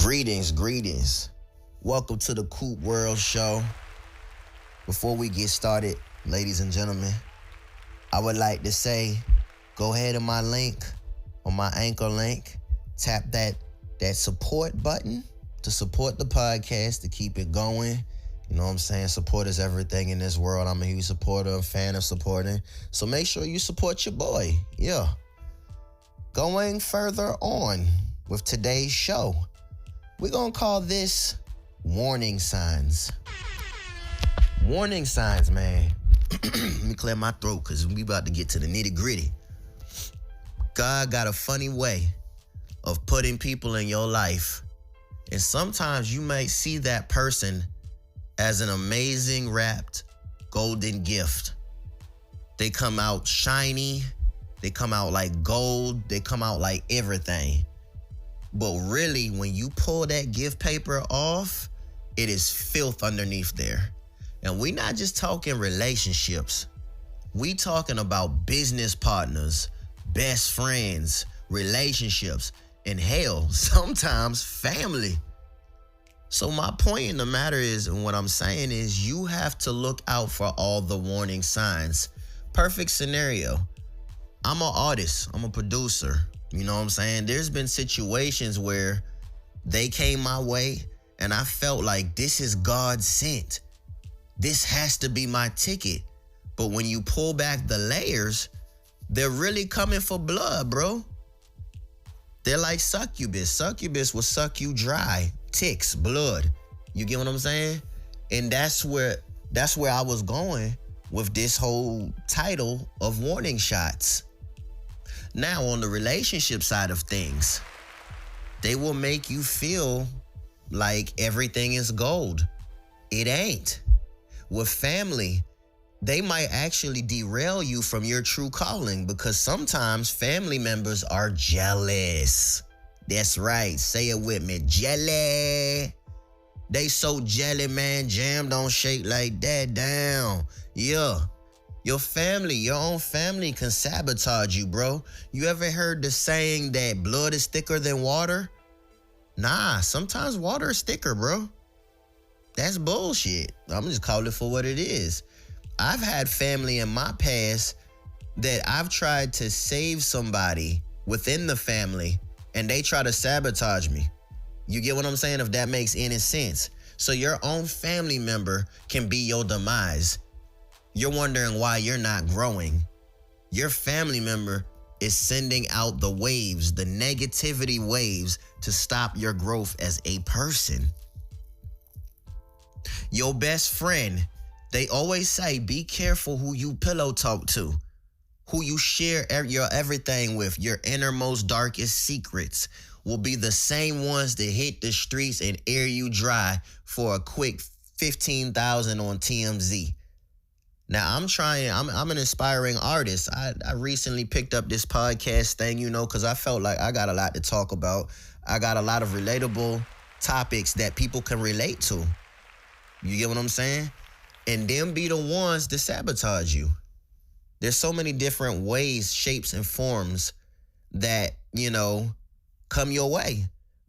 Greetings. Welcome to the Coop World Show. Before we get started, ladies and gentlemen, I would like to say, go ahead on my link, on my anchor link, tap that support button to support the podcast, to keep it going. You know what I'm saying? Support is everything in this world. I'm a huge supporter, a fan of supporting. So make sure you support your boy. Yeah. Going further on with today's show, we're going to call this warning signs. Warning signs, man. Let me clear my throat because we about to get to the nitty gritty. God got a funny way of putting people in your life. And sometimes you might see that person as an amazing wrapped golden gift. They come out shiny. They come out like gold. They come out like everything. But really, when you pull that gift paper off, it is filth underneath there. And we're not just talking relationships. We talking about business partners, best friends, relationships, and hell, sometimes family. So my point in the matter is, and what I'm saying is, you have to look out for all the warning signs. Perfect scenario. I'm an artist. I'm a producer. You know what I'm saying? There's been situations where they came my way and I felt like this is God sent. This has to be my ticket. But when you pull back the layers, they're really coming for blood, bro. They're like succubus. Succubus will suck you dry. Ticks, blood. You get what I'm saying? And that's where I was going with this whole title of warning shots. Now, on the relationship side of things, they will make you feel like everything is gold. It ain't. With family, they might actually derail you from your true calling because sometimes family members are jealous. That's right. Say it with me. Jelly. They so jelly, man. Jam don't shake like that down. Yeah. Your family, your own family can sabotage you, bro. You ever heard the saying that blood is thicker than water? Nah, sometimes water is thicker, bro. That's bullshit. I'm just calling it for what it is. I've had family in my past that I've tried to save somebody within the family and they try to sabotage me. You get what I'm saying? If that makes any sense. So your own family member can be your demise. You're wondering why you're not growing. Your family member is sending out the waves, the negativity waves, to stop your growth as a person. Your best friend, they always say, be careful who you pillow talk to, who you share your everything with. Your innermost, darkest secrets will be the same ones that hit the streets and air you dry for a quick 15,000 on TMZ. Now, I'm an inspiring artist. I recently picked up this podcast thing, because I felt like I got a lot to talk about. I got a lot of relatable topics that people can relate to. You get what I'm saying? And them be the ones that sabotage you. There's so many different ways, shapes, and forms that, come your way.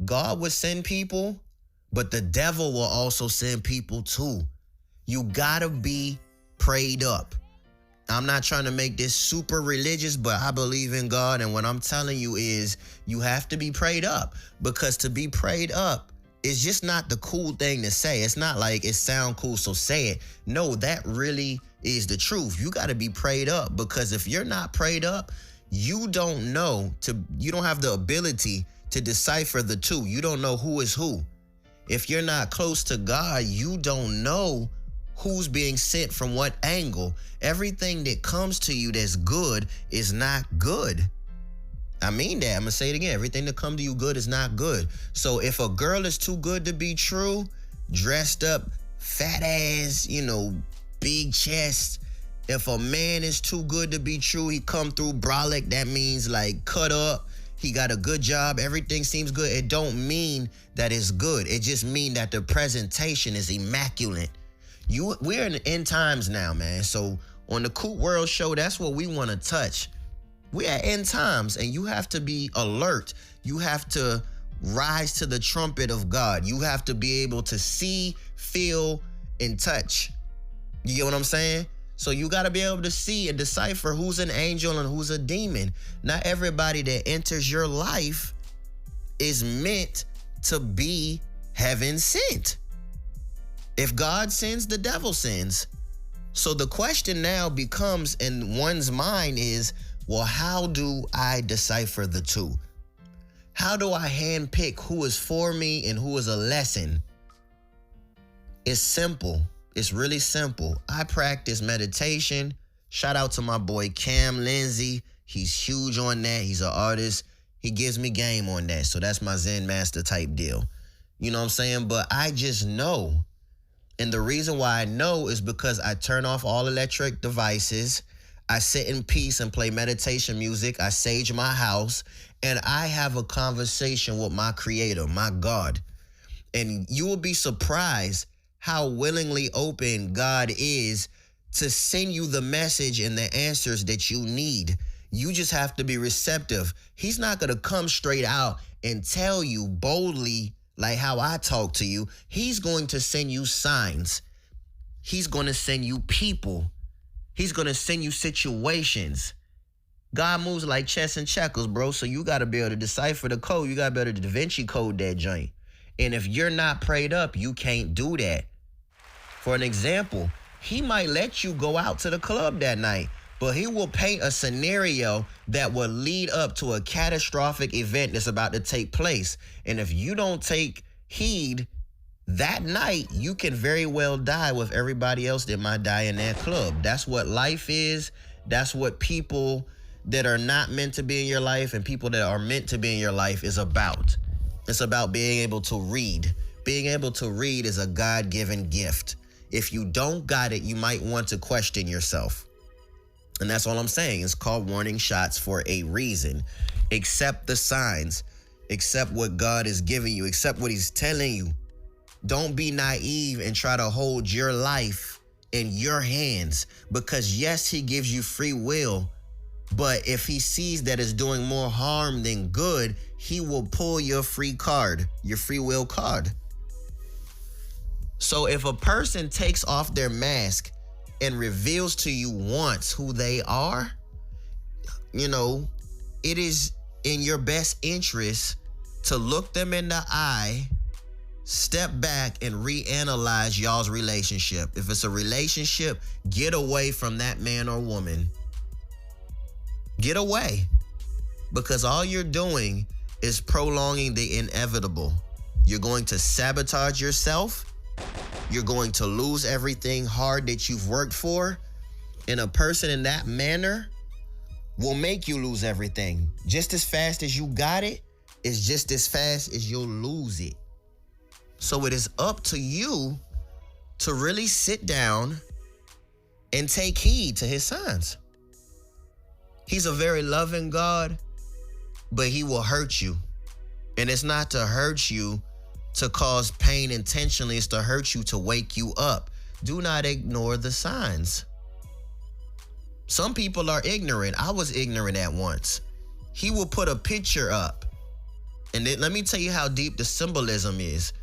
God would send people, but the devil will also send people too. You gotta be prayed up. I'm not trying to make this super religious, but I believe in God. And what I'm telling you is you have to be prayed up, because to be prayed up is just not the cool thing to say. It's not like it sound cool, so say it. No, that really is the truth. You got to be prayed up, because if you're not prayed up, you don't have the ability to decipher the two. You don't know who is who. If you're not close to God, you don't know who's being sent from what angle. Everything that comes to you that's good is not good. I mean that. I'm going to say it again. Everything that comes to you good is not good. So if a girl is too good to be true, dressed up, fat ass, big chest. If a man is too good to be true, he come through brolic. That means like cut up. He got a good job. Everything seems good. It don't mean that it's good. It just mean that the presentation is immaculate. We're in the end times now, man. So on the Coop World Show, that's what we want to touch. We're at end times, and you have to be alert. You have to rise to the trumpet of God. You have to be able to see, feel, and touch. You get what I'm saying? So you got to be able to see and decipher who's an angel and who's a demon. Not everybody that enters your life is meant to be heaven sent. If God sins, the devil sins. So the question now becomes in one's mind is, well, how do I decipher the two? How do I handpick who is for me and who is a lesson? It's simple. It's really simple. I practice meditation. Shout out to my boy Cam Lindsay. He's huge on that. He's an artist. He gives me game on that. So that's my Zen master type deal. You know what I'm saying? But I just know. And the reason why I know is because I turn off all electric devices. I sit in peace and play meditation music. I sage my house. And I have a conversation with my creator, my God. And you will be surprised how willingly open God is to send you the message and the answers that you need. You just have to be receptive. He's not going to come straight out and tell you boldly like how I talk to you. He's going to send you signs. He's going to send you people. He's going to send you situations. God moves like chess and checkers, bro. So you got to be able to decipher the code. You got to be able to Da Vinci code that joint. And if you're not prayed up, you can't do that. For an example, he might let you go out to the club that night, but he will paint a scenario that will lead up to a catastrophic event that's about to take place. And if you don't take heed that night, you can very well die with everybody else that might die in that club. That's what life is. That's what people that are not meant to be in your life and people that are meant to be in your life is about. It's about being able to read. Being able to read is a God-given gift. If you don't got it, you might want to question yourself. And that's all I'm saying. It's called warning shots for a reason. Accept the signs. Accept what God is giving you. Accept what he's telling you. Don't be naive and try to hold your life in your hands, because yes, he gives you free will, but if he sees that it's doing more harm than good, he will pull your free card, your free will card. So if a person takes off their mask and reveals to you once who they are, you know, it is in your best interest to look them in the eye, step back, and reanalyze y'all's relationship. If it's a relationship, get away from that man or woman. Get away. Because all you're doing is prolonging the inevitable. You're going to sabotage yourself. You're going to lose everything hard that you've worked for. And a person in that manner will make you lose everything. Just as fast as you got it, is just as fast as you'll lose it. So it is up to you to really sit down and take heed to his signs. He's a very loving God, but he will hurt you. And it's not to hurt you to cause pain intentionally. It's to hurt you to wake you up. Do not ignore the signs. Some people are ignorant. I was ignorant at once. He will put a picture up. And then let me tell you how deep the symbolism is.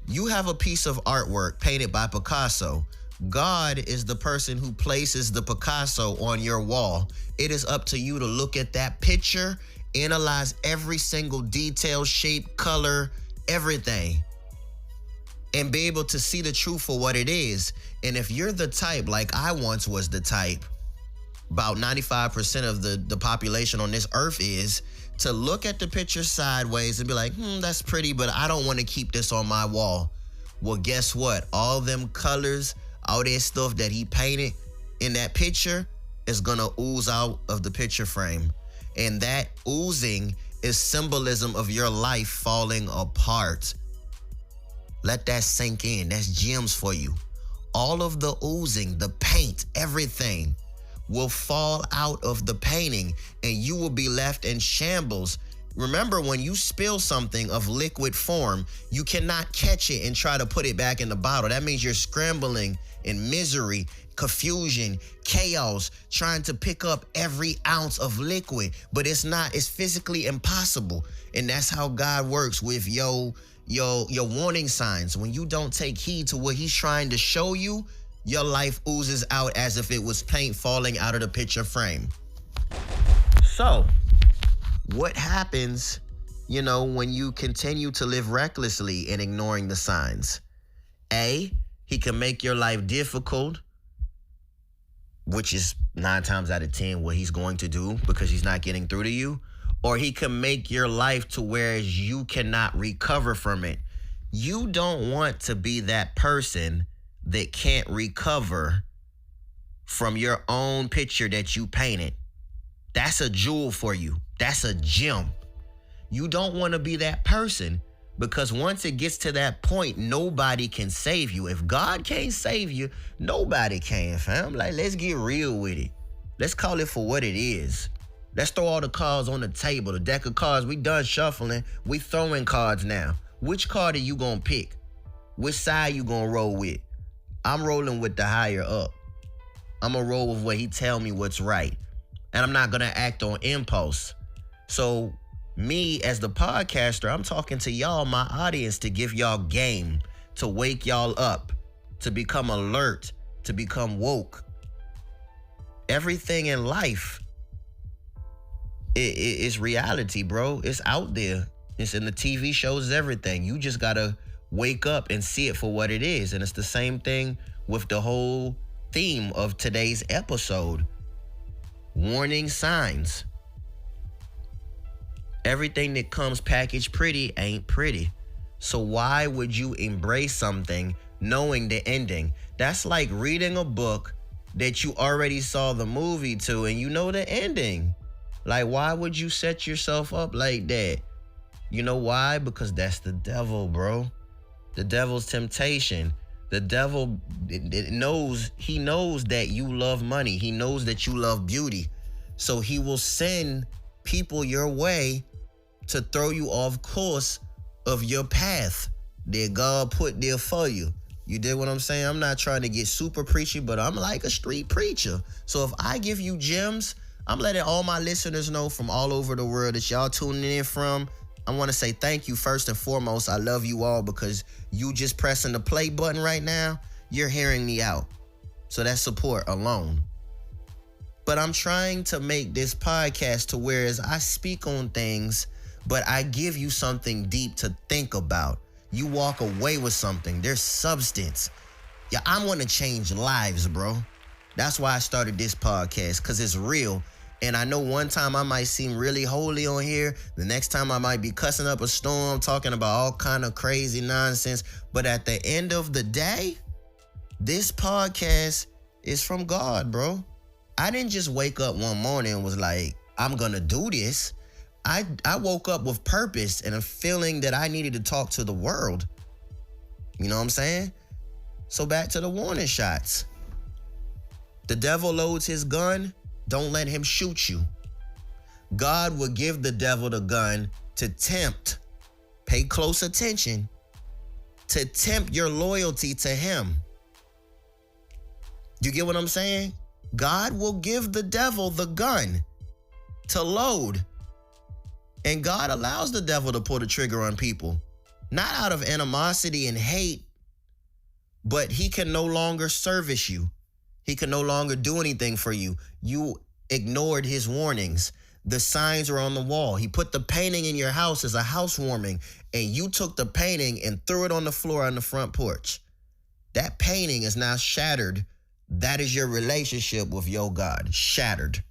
You have a piece of artwork painted by Picasso. God is the person who places the Picasso on your wall. It is up to you to look at that picture, analyze every single detail, shape, color, everything, and be able to see the truth for what it is. And if you're the type, like I once was the type, about 95% of the population on this earth is, to look at the picture sideways and be like, that's pretty, but I don't want to keep this on my wall. Well, guess what? All them colors, all that stuff that he painted in that picture is going to ooze out of the picture frame. And that oozing is symbolism of your life falling apart. Let that sink in. That's gems for you. All of the oozing, the paint, everything will fall out of the painting and you will be left in shambles. Remember, when you spill something of liquid form, you cannot catch it and try to put it back in the bottle. That means you're scrambling in misery confusion, chaos, trying to pick up every ounce of liquid. But it's physically impossible. And that's how God works with your warning signs. When you don't take heed to what he's trying to show you, your life oozes out as if it was paint falling out of the picture frame. So, what happens, when you continue to live recklessly and ignoring the signs? A, he can make your life difficult, which is 9 times out of 10 what he's going to do because he's not getting through to you. Or he can make your life to where you cannot recover from it. You don't want to be that person that can't recover from your own picture that you painted. That's a jewel for you. That's a gem. You don't want to be that person, because once it gets to that point, nobody can save you. If God can't save you, nobody can, fam. Like, let's get real with it. Let's call it for what it is. Let's throw all the cards on the table. The deck of cards, we done shuffling. We throwing cards now. Which card are you going to pick? Which side you going to roll with? I'm rolling with the higher up. I'm going to roll with what he tell me what's right. And I'm not going to act on impulse. So me as the podcaster, I'm talking to y'all, my audience, to give y'all game, to wake y'all up, to become alert, to become woke. Everything in life is reality, bro. It's out there. It's in the TV shows, everything. You just gotta wake up and see it for what it is. And it's the same thing with the whole theme of today's episode. Warning signs. Everything that comes packaged pretty ain't pretty. So why would you embrace something knowing the ending? That's like reading a book that you already saw the movie to and you know the ending. Like, why would you set yourself up like that? You know why? Because that's the devil, bro. The devil's temptation. The devil knows that you love money. He knows that you love beauty. So he will send people your way to throw you off course of your path that God put there for you. You did what I'm saying? I'm not trying to get super preachy, but I'm like a street preacher. So if I give you gems, I'm letting all my listeners know from all over the world that y'all tuning in from. I want to say thank you first and foremost. I love you all, because you just pressing the play button right now, you're hearing me out. So that's support alone. But I'm trying to make this podcast to where as I speak on things, but I give you something deep to think about. You walk away with something. There's substance. Yeah, I want to change lives, bro. That's why I started this podcast, because it's real. And I know one time I might seem really holy on here. The next time I might be cussing up a storm, talking about all kind of crazy nonsense. But at the end of the day, this podcast is from God, bro. I didn't just wake up one morning and was like, I'm going to do this. I woke up with purpose and a feeling that I needed to talk to the world. You know what I'm saying? So back to the warning shots. The devil loads his gun. Don't let him shoot you. God will give the devil the gun to tempt. Pay close attention. To tempt your loyalty to him. You get what I'm saying? God will give the devil the gun to load. And God allows the devil to pull the trigger on people. Not out of animosity and hate, but he can no longer service you. He can no longer do anything for you. You ignored his warnings. The signs were on the wall. He put the painting in your house as a housewarming, and you took the painting and threw it on the floor on the front porch. That painting is now shattered. That is your relationship with your God. Shattered.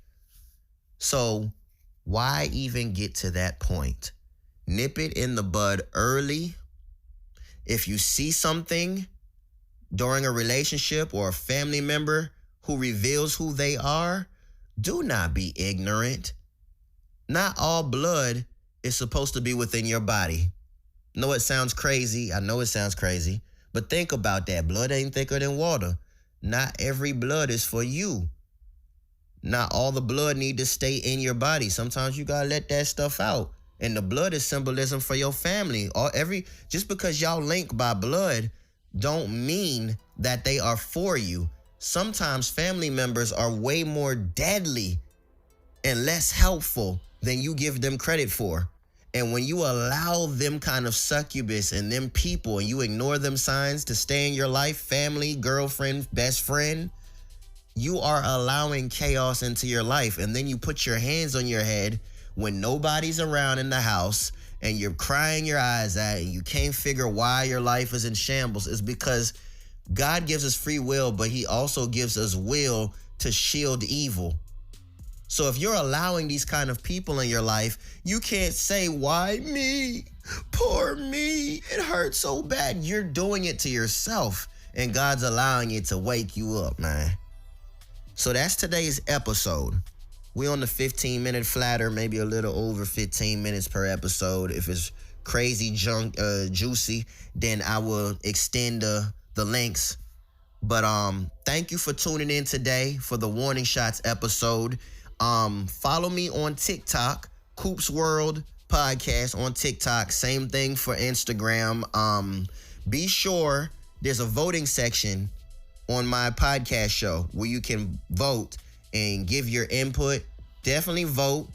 So why even get to that point? Nip it in the bud early. If you see something during a relationship or a family member who reveals who they are, do not be ignorant. Not all blood is supposed to be within your body. No, it sounds crazy. I know it sounds crazy. But think about that. Blood ain't thicker than water. Not every blood is for you. Not all the blood need to stay in your body. Sometimes you gotta let that stuff out. And the blood is symbolism for your family. Just because y'all link by blood don't mean that they are for you. sometimes family members are way more deadly and less helpful than you give them credit for. And when you allow them kind of succubus and them people and you ignore them signs to stay in your life, family, girlfriend, best friend, you are allowing chaos into your life. And then you put your hands on your head when nobody's around in the house and you're crying your eyes out and you can't figure why your life is in shambles. It's because God gives us free will, but he also gives us will to shield evil. So if you're allowing these kind of people in your life, you can't say, why me? Poor me. It hurts so bad. You're doing it to yourself, and God's allowing it to wake you up, man. So that's today's episode. We on the 15-minute flatter, maybe a little over 15 minutes per episode. If it's crazy juicy, then I will extend the lengths. But thank you for tuning in today for the Warning Shots episode. Follow me on TikTok, coupeswolrd podcast on TikTok. Same thing for Instagram. Be sure there's a voting section on my podcast show where you can vote and give your input. Definitely vote.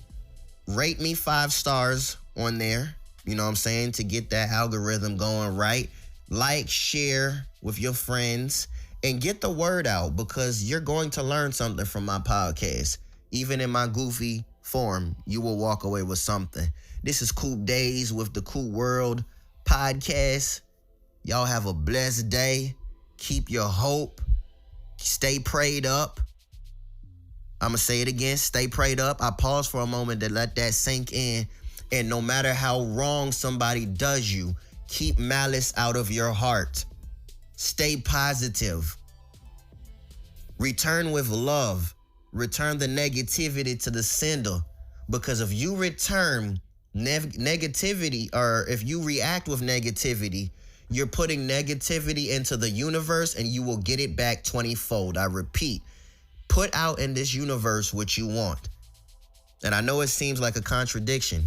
Rate me 5 stars on there. You know what I'm saying? To get that algorithm going right. Like, share with your friends, and get the word out, because you're going to learn something from my podcast. Even in my goofy form, you will walk away with something. This is Coop Days with the Coop World podcast. Y'all have a blessed day. Keep your hope. Stay prayed up. I'm going to say it again. Stay prayed up. I pause for a moment to let that sink in. And no matter how wrong somebody does you, keep malice out of your heart. Stay positive. Return with love. Return the negativity to the sender. Because if you return negativity, or if you react with negativity, you're putting negativity into the universe and you will get it back 20-fold. I repeat, put out in this universe what you want. And I know it seems like a contradiction,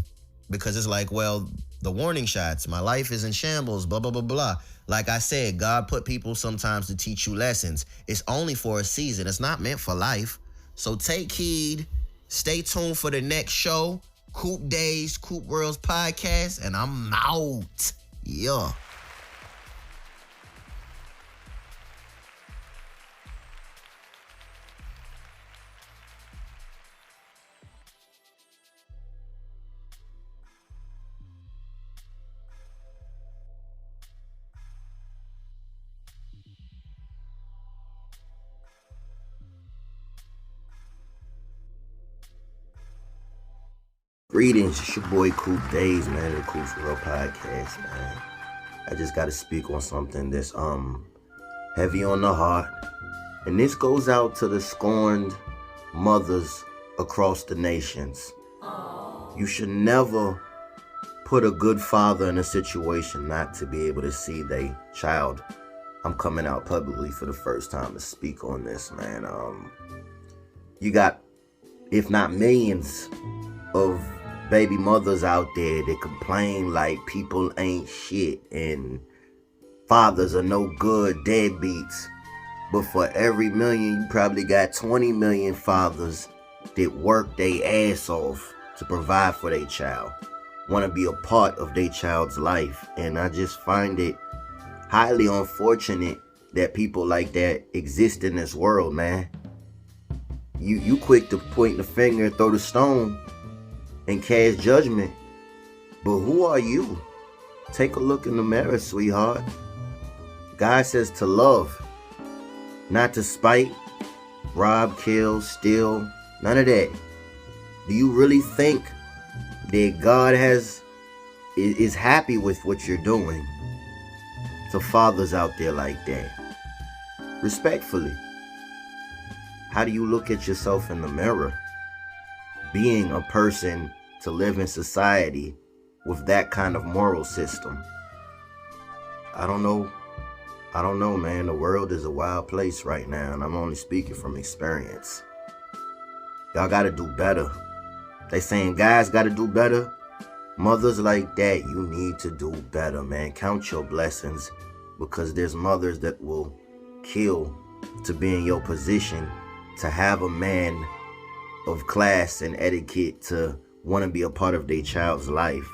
because it's like, well, the warning shots, my life is in shambles, blah, blah, blah, blah. Like I said, God put people sometimes to teach you lessons. It's only for a season. It's not meant for life. So take heed. Stay tuned for the next show. Coop Days, Coop World's podcast, and I'm out. Yeah. Greetings, it's your boy Coop Days, man, the Coop's World Podcast, man. I just got to speak on something that's heavy on the heart. And this goes out to the scorned mothers across the nations. You should never put a good father in a situation not to be able to see their child. I'm coming out publicly for the first time to speak on this, man. You got, if not millions of baby mothers out there that complain like people ain't shit and fathers are no good, deadbeats. But for every million, you probably got 20 million fathers that work their ass off to provide for their child, want to be a part of their child's life. And I just find it highly unfortunate that people like that exist in this world, man. You quick to point the finger and throw the stone and cast judgment, but who are you? Take a look in the mirror, sweetheart. God says to love, not to spite, rob, kill, steal, none of that. Do you really think that God is happy with what you're doing? To fathers out there like that, respectfully, how do you look at yourself in the mirror? Being a person to live in society with that kind of moral system. I don't know, man. The world is a wild place right now, and I'm only speaking from experience. Y'all gotta do better. They saying guys gotta do better. Mothers like that, you need to do better, man. Count your blessings, because there's mothers that will kill to be in your position to have a man of class and etiquette to want to be a part of their child's life.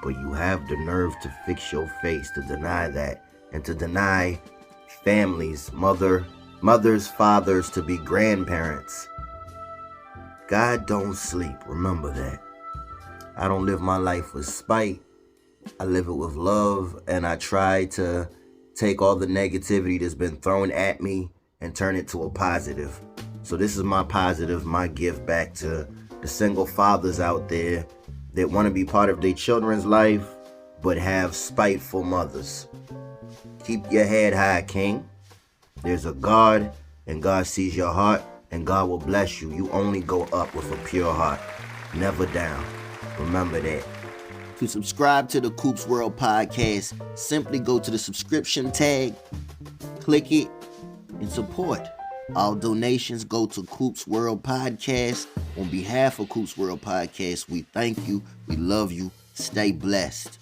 But you have the nerve to fix your face to deny that, and to deny families, mothers, fathers to be grandparents. God don't sleep, remember that. I don't live my life with spite. I live it with love, and I try to take all the negativity that's been thrown at me and turn it to a positive. So this is my positive, my gift back to the single fathers out there that want to be part of their children's life but have spiteful mothers. Keep your head high, King. There's a God, and God sees your heart, and God will bless you. You only go up with a pure heart, never down. Remember that. To subscribe to the Coops World Podcast, simply go to the subscription tag, click it, and support. All donations go to Coops World Podcast. On behalf of Coops World Podcast, we thank you, we love you, stay blessed.